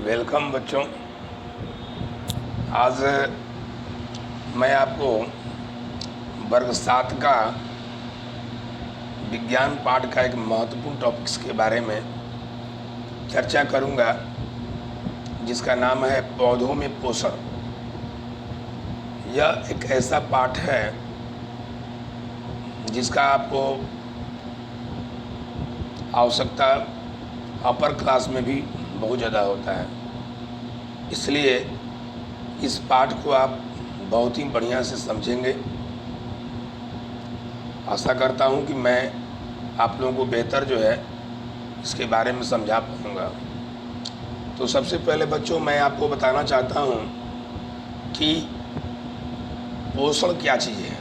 Welcome बच्चों। आज मैं आपको वर्ग 7 का विज्ञान पाठ का एक महत्वपूर्ण टॉपिक्स के बारे में चर्चा करूंगा, जिसका नाम है पौधों में पोषण। यह एक ऐसा पाठ है जिसका आपको आवश्यकता अपर क्लास में भी बहुत ज़्यादा होता है, इसलिए इस पाठ को आप बहुत ही बढ़िया से समझेंगे। आशा करता हूँ कि मैं आप लोगों को बेहतर जो है इसके बारे में समझा पाऊँगा। तो सबसे पहले बच्चों, मैं आपको बताना चाहता हूँ कि पोषण क्या चीज़ है,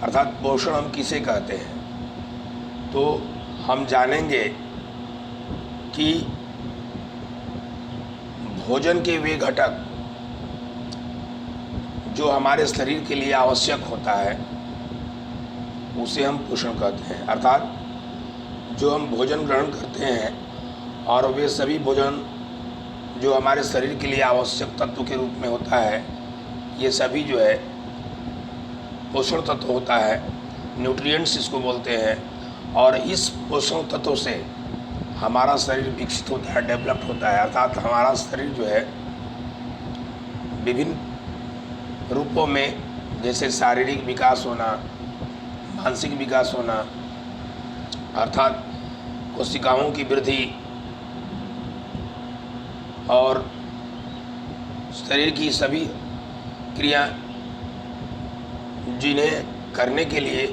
अर्थात पोषण हम किसे कहते हैं। तो हम जानेंगे कि भोजन के वे घटक जो हमारे शरीर के लिए आवश्यक होता है उसे हम पोषण कहते हैं। अर्थात जो हम भोजन ग्रहण करते हैं और वे सभी भोजन जो हमारे शरीर के लिए आवश्यक तत्व के रूप में होता है, ये सभी जो है पोषण तत्व होता है, न्यूट्रिएंट्स इसको बोलते हैं। और इस पोषण तत्वों से हमारा शरीर विकसित होता है, डेवलप्ड होता है। अर्थात हमारा शरीर जो है विभिन्न रूपों में, जैसे शारीरिक विकास होना, मानसिक विकास होना, अर्थात कोशिकाओं की वृद्धि और शरीर की सभी क्रिया जिन्हें करने के लिए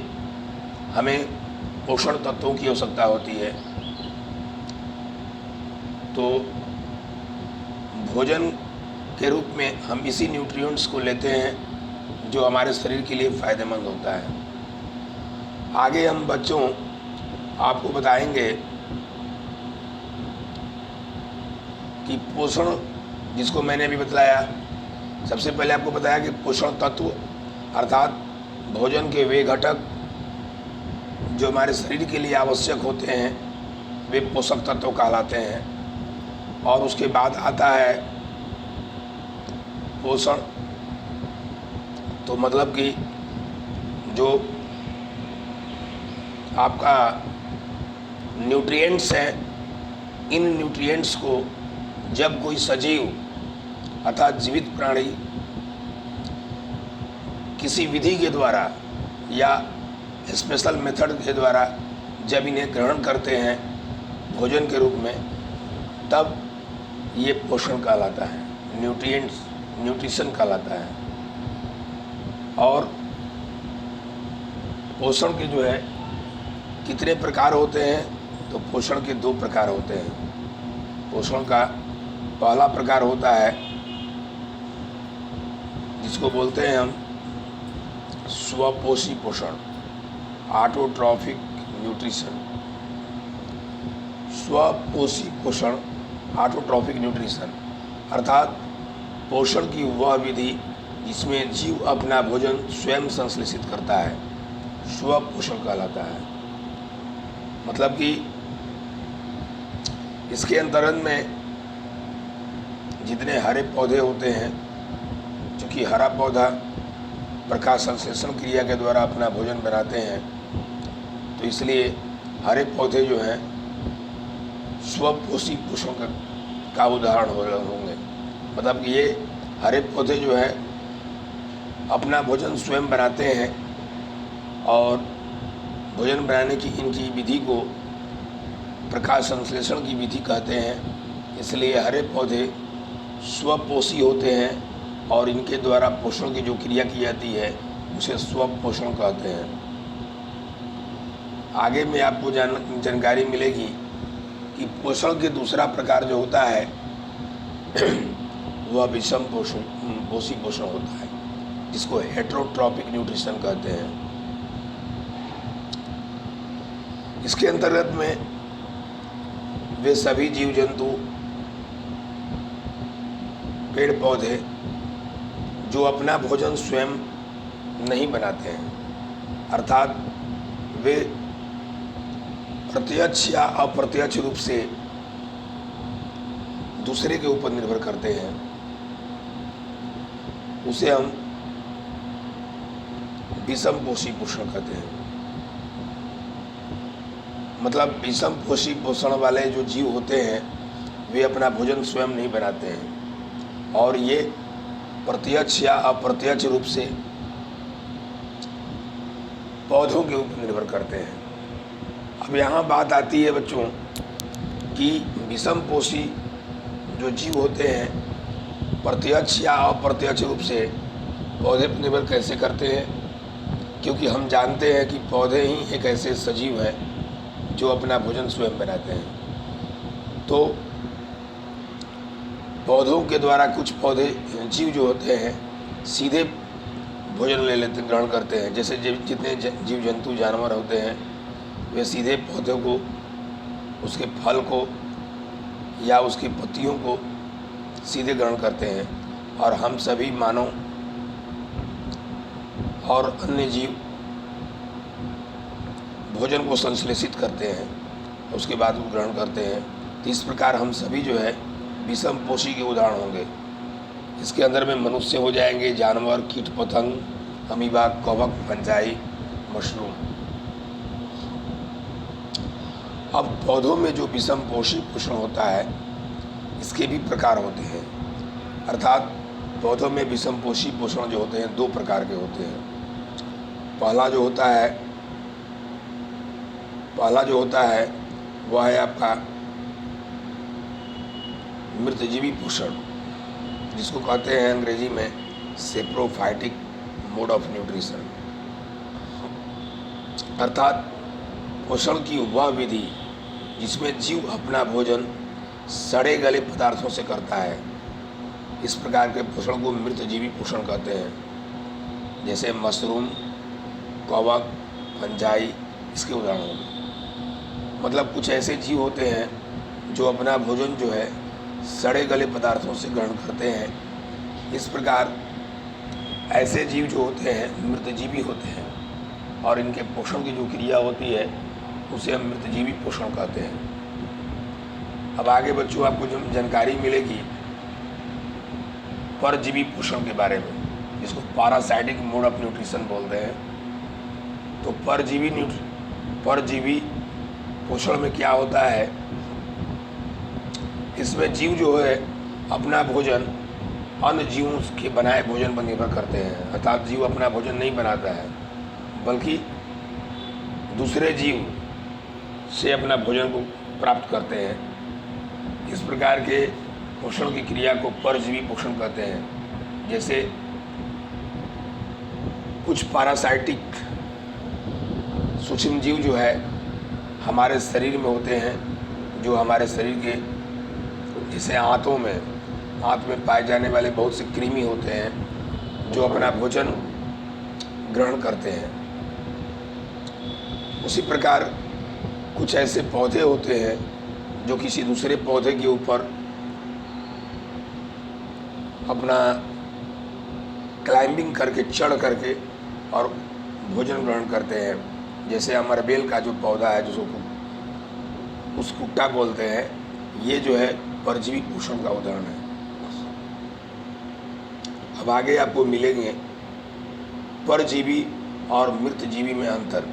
हमें पोषण तत्वों की आवश्यकता होती है। तो भोजन के रूप में हम इसी न्यूट्रिएंट्स को लेते हैं जो हमारे शरीर के लिए फ़ायदेमंद होता है। आगे हम बच्चों आपको बताएंगे कि पोषण, जिसको मैंने अभी बतलाया, सबसे पहले आपको बताया कि पोषण तत्व अर्थात भोजन के वे घटक जो हमारे शरीर के लिए आवश्यक होते हैं वे पोषक तत्व कहलाते हैं। और उसके बाद आता है पोषण। तो मतलब कि जो आपका न्यूट्रिएंट्स हैं, इन न्यूट्रिएंट्स को जब कोई सजीव अर्थात जीवित प्राणी किसी विधि के द्वारा या स्पेशल मेथड के द्वारा जब इन्हें ग्रहण करते हैं भोजन के रूप में, तब ये पोषण कहलाता है, न्यूट्रिशन कहलाता है। और पोषण के जो है कितने प्रकार होते हैं, तो पोषण के 2 प्रकार होते हैं। पोषण का पहला प्रकार होता है जिसको बोलते हैं हम स्वपोषी पोषण, ऑटोट्रॉफिक न्यूट्रिशन। स्वपोषी पोषण, ऑटोट्रॉफिक न्यूट्रिशन अर्थात पोषण की वह विधि जिसमें जीव अपना भोजन स्वयं संश्लेषित करता है, स्वपोषण कहलाता है। मतलब कि इसके अंतर्गत में जितने हरे पौधे होते हैं, चूँकि हरा पौधा प्रकाश संश्लेषण क्रिया के द्वारा अपना भोजन बनाते हैं, तो इसलिए हरे पौधे जो हैं स्वपोषी पोषण का उदाहरण होंगे। मतलब कि ये हरे पौधे जो है अपना भोजन स्वयं बनाते हैं और भोजन बनाने की इनकी विधि को प्रकाश संश्लेषण की विधि कहते हैं। इसलिए हरे पौधे स्वपोषी होते हैं और इनके द्वारा पोषण की जो क्रिया की जाती है उसे स्वपोषण कहते हैं। आगे में आपको जानकारी मिलेगी कि पोषण के दूसरा प्रकार जो होता है वह विषम पोषी पोषण होता है, जिसको हेटेरोट्रॉपिक न्यूट्रिशन कहते हैं। इसके अंतर्गत में वे सभी जीव जंतु, पेड़ पौधे जो अपना भोजन स्वयं नहीं बनाते हैं, अर्थात वे प्रत्यक्ष या अप्रत्यक्ष रूप से दूसरे के ऊपर निर्भर करते हैं उसे हम विषम पोषी पोषण कहते हैं। मतलब विषम पोषी पोषण वाले जो जीव होते हैं वे अपना भोजन स्वयं नहीं बनाते हैं और ये प्रत्यक्ष या अप्रत्यक्ष रूप से पौधों के ऊपर निर्भर करते हैं। अब यहाँ बात आती है बच्चों कि विषम पोषी जो जीव होते हैं प्रत्यक्ष या अप्रत्यक्ष रूप से पौधे पर निर्भर कैसे करते हैं, क्योंकि हम जानते हैं कि पौधे ही एक ऐसे सजीव हैं जो अपना भोजन स्वयं बनाते हैं। तो पौधों के द्वारा कुछ पौधे जीव जो होते हैं सीधे भोजन ले लेते ग्रहण करते हैं। जैसे जितने जीव जंतु जानवर होते हैं वे सीधे पौधों को, उसके फल को या उसकी पत्तियों को सीधे ग्रहण करते हैं और हम सभी मानव और अन्य जीव भोजन को संश्लेषित करते हैं, उसके बाद वो ग्रहण करते हैं। तो इस प्रकार हम सभी जो है विषम पोषी के उदाहरण होंगे। इसके अंदर में मनुष्य हो जाएंगे, जानवर, कीट पतंग, अमीबा, कवक, फंजाई, मशरूम। अब पौधों में जो विषम पोषी पोषण होता है इसके भी प्रकार होते हैं। अर्थात पौधों में विषम पोषी पोषण जो होते हैं दो प्रकार के होते हैं। पहला जो होता है वह है आपका मृतजीवी पोषण, जिसको कहते हैं अंग्रेजी में सेप्रोफाइटिक मोड ऑफ न्यूट्रिशन। अर्थात पोषण की वह विधि जिसमें जीव अपना भोजन सड़े गले पदार्थों से करता है। इस प्रकार के पोषण को मृतजीवी पोषण कहते हैं। जैसे मशरूम, कवक, फंजाई इसके उदाहरण होंगे। मतलब कुछ ऐसे जीव होते हैं जो अपना भोजन जो है सड़े गले पदार्थों से ग्रहण करते हैं। इस प्रकार ऐसे जीव जो होते हैं मृतजीवी होते हैं और इनके पोषण की जो क्रिया होती है उसे हम मृतजीवी पोषण कहते हैं। अब आगे बच्चों आपको जो जानकारी मिलेगी परजीवी पोषण के बारे में, जिसको पैरासाइटिक मोड ऑफ न्यूट्रिशन बोलते हैं। तो परजीवी पोषण में क्या होता है, इसमें जीव जो है अपना भोजन अन्य जीवों के बनाए भोजन पर निर्भर करते हैं। अर्थात जीव अपना भोजन नहीं बनाता है बल्कि दूसरे जीव से अपना भोजन को प्राप्त करते हैं। इस प्रकार के पोषण की क्रिया को परजीवी पोषण कहते हैं। जैसे कुछ पैरासाइटिक सूक्ष्म जीव जो है हमारे शरीर में होते हैं, जो हमारे शरीर के जैसे आंत में पाए जाने वाले बहुत से कृमि होते हैं जो अपना भोजन ग्रहण करते हैं। उसी प्रकार कुछ ऐसे पौधे होते हैं जो किसी दूसरे पौधे के ऊपर अपना क्लाइंबिंग करके, चढ़ करके और भोजन ग्रहण करते हैं। जैसे अमरबेल का जो पौधा है जिसको उसकुट्टा बोलते हैं, ये जो है परजीवी पोषण का उदाहरण है। अब आगे आपको मिलेंगे परजीवी और मृतजीवी में अंतर।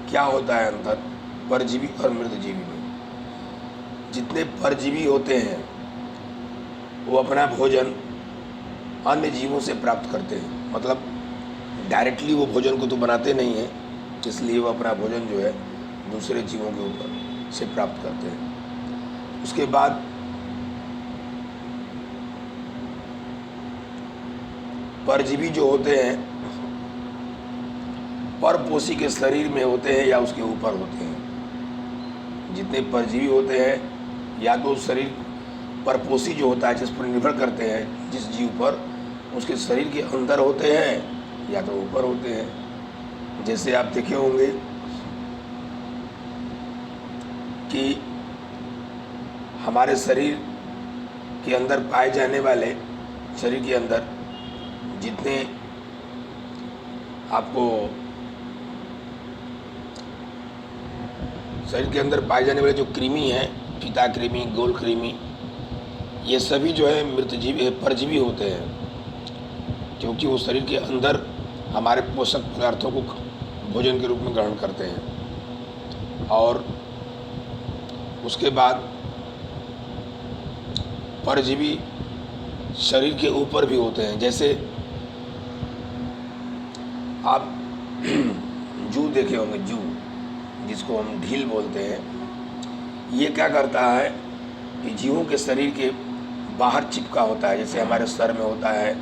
क्या होता है अंतर परजीवी और मृतजीवी में? जितने परजीवी होते हैं वो अपना भोजन अन्य जीवों से प्राप्त करते हैं। मतलब डायरेक्टली वो भोजन को तो बनाते नहीं हैं, इसलिए वो अपना भोजन जो है दूसरे जीवों के ऊपर से प्राप्त करते हैं। उसके बाद परजीवी जो होते हैं परपोषी के शरीर में होते हैं या उसके ऊपर होते हैं। जितने परजीवी होते हैं या तो शरीर परपोषी जो होता है जिस पर निर्भर करते हैं, जिस जीव पर, उसके शरीर के अंदर होते हैं या तो ऊपर होते हैं। जैसे आप देखे होंगे कि हमारे शरीर के अंदर पाए जाने वाले, शरीर के अंदर जितने आपको शरीर के अंदर पाए जाने वाले जो कृमि हैं, फीता कृमि, गोल कृमि, ये सभी जो है मृतजीवी परजीवी होते हैं, क्योंकि वो शरीर के अंदर हमारे पोषक पदार्थों को भोजन के रूप में ग्रहण करते हैं। और उसके बाद परजीवी शरीर के ऊपर भी होते हैं। जैसे आप जू देखे होंगे, जू जिसको हम ढील बोलते हैं, ये क्या करता है कि जीवों के शरीर के बाहर चिपका होता है, जैसे हमारे सर में होता है,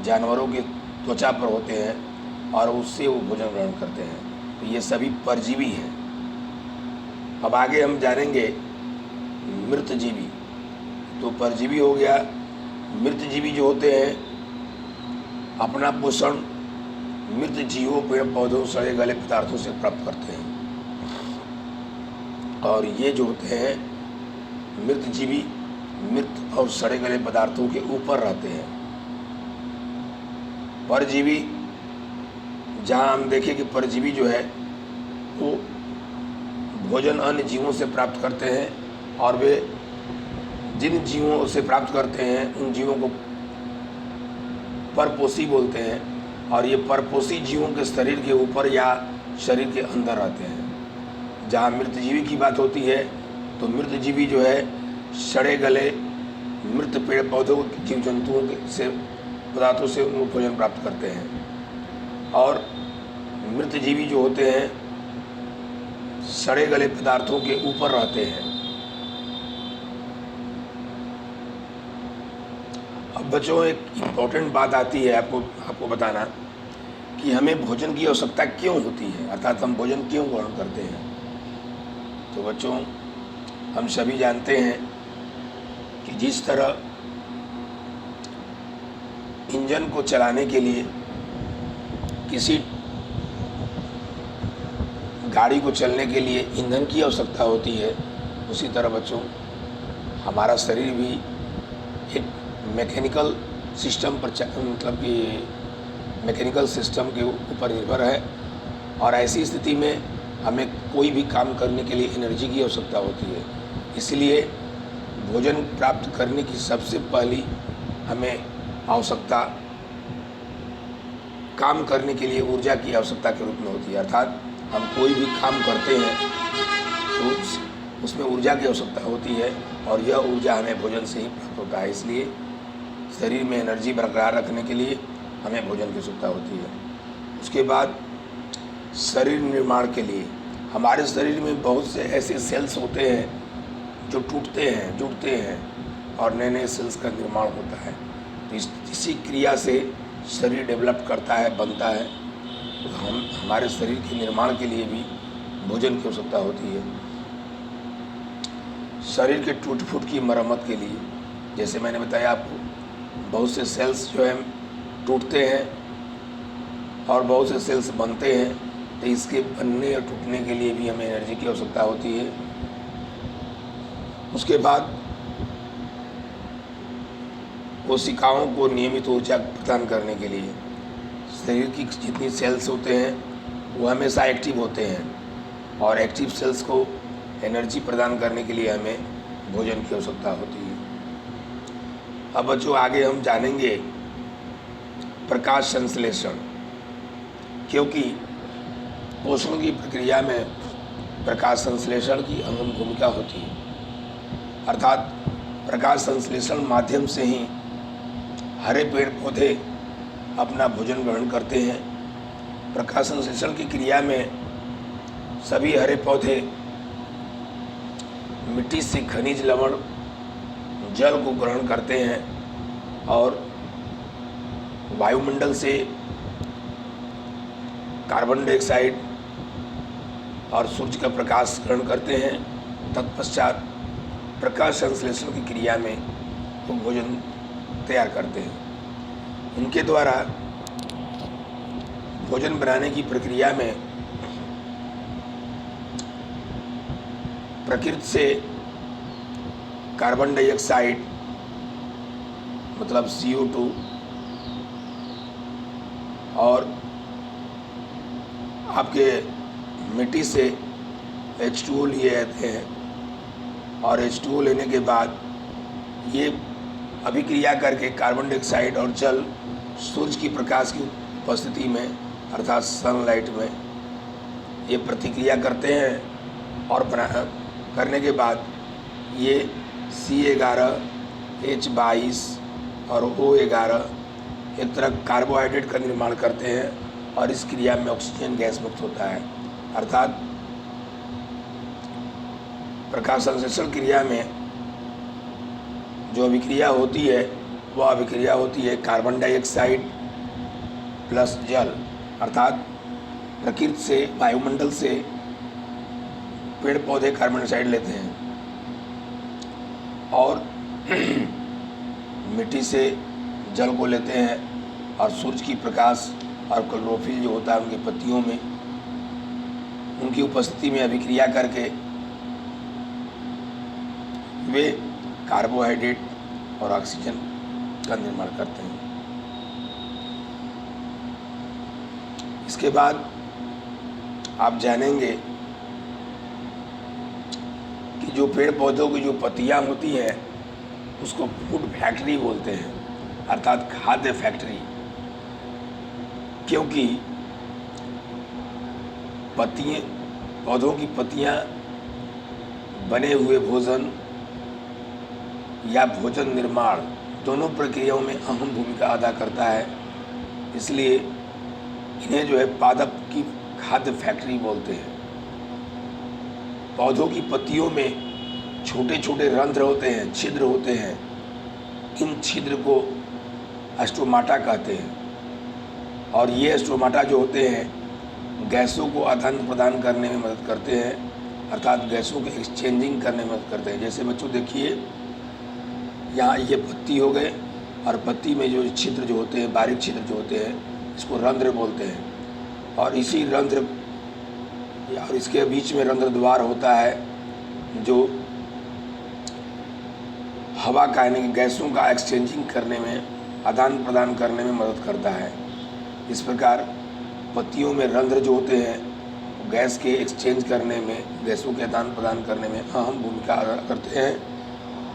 जानवरों के त्वचा पर होते हैं और उससे वो भोजन ग्रहण करते हैं। तो ये सभी परजीवी हैं। अब आगे हम जानेंगे मृतजीवी। तो परजीवी हो गया। मृतजीवी जो होते हैं अपना पोषण मृत जीवों, पेड़ पौधों, सड़े गले पदार्थों से प्राप्त करते हैं। और ये जो होते हैं मृतजीवी मृत और सड़े गले पदार्थों के ऊपर रहते हैं। परजीवी, जहाँ हम देखें कि परजीवी जो है वो भोजन अन्य जीवों से प्राप्त करते हैं, और वे जिन जीवों से प्राप्त करते हैं उन जीवों को परपोषी बोलते हैं। और ये परपोषी जीवों के शरीर के ऊपर या शरीर के अंदर रहते हैं। जहाँ मृतजीवी की बात होती है तो मृतजीवी जो है सड़े गले मृत पेड़ पौधों, जीव जंतुओं से पदार्थों से वो भोजन प्राप्त करते हैं। और मृतजीवी जो होते हैं सड़े गले पदार्थों के ऊपर रहते हैं। अब बच्चों, एक इम्पोर्टेंट बात आती है आपको बताना कि हमें भोजन की आवश्यकता क्यों होती है, अर्थात हम भोजन क्यों ग्रहण करते हैं। तो बच्चों, हम सभी जानते हैं कि जिस तरह इंजन को चलाने के लिए, किसी गाड़ी को चलने के लिए ईंधन की आवश्यकता होती है, उसी तरह बच्चों हमारा शरीर भी एक मैकेनिकल सिस्टम पर मतलब कि मैकेनिकल सिस्टम के ऊपर निर्भर है। और ऐसी स्थिति में हमें कोई भी काम करने के लिए एनर्जी की आवश्यकता होती है। इसलिए भोजन प्राप्त करने की सबसे पहली हमें आवश्यकता काम करने के लिए ऊर्जा की आवश्यकता के रूप में होती है। अर्थात हम कोई भी काम करते हैं तो उसमें ऊर्जा की आवश्यकता होती है, और यह ऊर्जा हमें भोजन से ही प्राप्त होता है। इसलिए शरीर में एनर्जी बरकरार रखने के लिए हमें भोजन की आवश्यकता होती है। उसके बाद शरीर निर्माण के लिए हमारे शरीर में बहुत से ऐसे सेल्स होते हैं जो टूटते हैं, जुड़ते हैं और नए नए सेल्स का निर्माण होता है। तो इसी क्रिया से शरीर डेवलप करता है, बनता है। तो हमारे शरीर के निर्माण के लिए भी भोजन की आवश्यकता होती है। शरीर के टूट फूट की मरम्मत के लिए, जैसे मैंने बताया आपको, बहुत से सेल्स जो है टूटते हैं और बहुत से सेल्स बनते हैं। तो इसके बनने और टूटने के लिए भी हमें एनर्जी की आवश्यकता होती है। उसके बाद कोशिकाओं को नियमित ऊर्जा प्रदान करने के लिए शरीर की जितनी सेल्स होते हैं वो हमेशा एक्टिव होते हैं, और एक्टिव सेल्स को एनर्जी प्रदान करने के लिए हमें भोजन की आवश्यकता होती है। अब बच्चों, आगे हम जानेंगे प्रकाश संश्लेषण, क्योंकि पोषण की प्रक्रिया में प्रकाश संश्लेषण की अहम भूमिका होती है। अर्थात प्रकाश संश्लेषण माध्यम से ही हरे पेड़ पौधे अपना भोजन ग्रहण करते हैं। प्रकाश संश्लेषण की क्रिया में सभी हरे पौधे मिट्टी से खनिज लवण, जल को ग्रहण करते हैं और वायुमंडल से कार्बन डाइऑक्साइड और सूर्य का प्रकाश ग्रहण करते हैं। तत्पश्चात प्रकाश संश्लेषण की क्रिया में वो भोजन तैयार करते हैं। इनके द्वारा भोजन बनाने की प्रक्रिया में प्रकृति से कार्बन डाइऑक्साइड मतलब CO2 और आपके मिट्टी से H2O लिए जाते हैं, और H2O लेने के बाद ये अभिक्रिया करके कार्बन डाइऑक्साइड और जल सूर्य की प्रकाश की उपस्थिति में अर्थात सनलाइट में ये प्रतिक्रिया करते हैं और करने के बाद ये C11H22 और O11 एक तरह कार्बोहाइड्रेट का निर्माण करते हैं और इस क्रिया में ऑक्सीजन गैस मुक्त होता है। अर्थात प्रकाश संश्लेषण क्रिया में जो अभिक्रिया होती है वह अभिक्रिया होती है कार्बन डाइऑक्साइड प्लस जल, अर्थात प्रकृति से वायुमंडल से पेड़ पौधे कार्बन डाइऑक्साइड लेते हैं और मिट्टी से जल को लेते हैं और सूरज की प्रकाश और क्लोरोफिल जो होता है उनकी पत्तियों में उनकी उपस्थिति में अभिक्रिया करके वे कार्बोहाइड्रेट और ऑक्सीजन का निर्माण करते हैं। इसके बाद आप जानेंगे कि जो पेड़ पौधों की जो पत्तियां होती हैं उसको फूड फैक्ट्री बोलते हैं, अर्थात खाद्य फैक्ट्री, क्योंकि पौधों की पत्तियां बने हुए भोजन या भोजन निर्माण दोनों प्रक्रियाओं में अहम भूमिका अदा करता है। इसलिए इन्हें जो है पादप की खाद्य फैक्ट्री बोलते हैं। पौधों की पत्तियों में छोटे छोटे रंध्र होते हैं, छिद्र होते हैं। इन छिद्र को स्टोमाटा कहते हैं और ये स्टोमाटा जो होते हैं गैसों को आदान प्रदान करने में मदद करते हैं, अर्थात गैसों के एक्सचेंजिंग करने में मदद करते हैं। जैसे बच्चों देखिए यहाँ ये पत्ती हो गए और पत्ती में जो छिद्र जो होते हैं, बारीक छिद्र जो होते हैं, इसको रंध्र बोलते हैं और इसी रंध्र और इसके बीच में रंध्र द्वार होता है जो हवा का यानी गैसों का एक्सचेंजिंग करने में, आदान प्रदान करने में मदद करता है। इस प्रकार पत्तियों में रंध्र जो होते हैं गैस के एक्सचेंज करने में, गैसों के आदान प्रदान करने में अहम भूमिका अदा करते हैं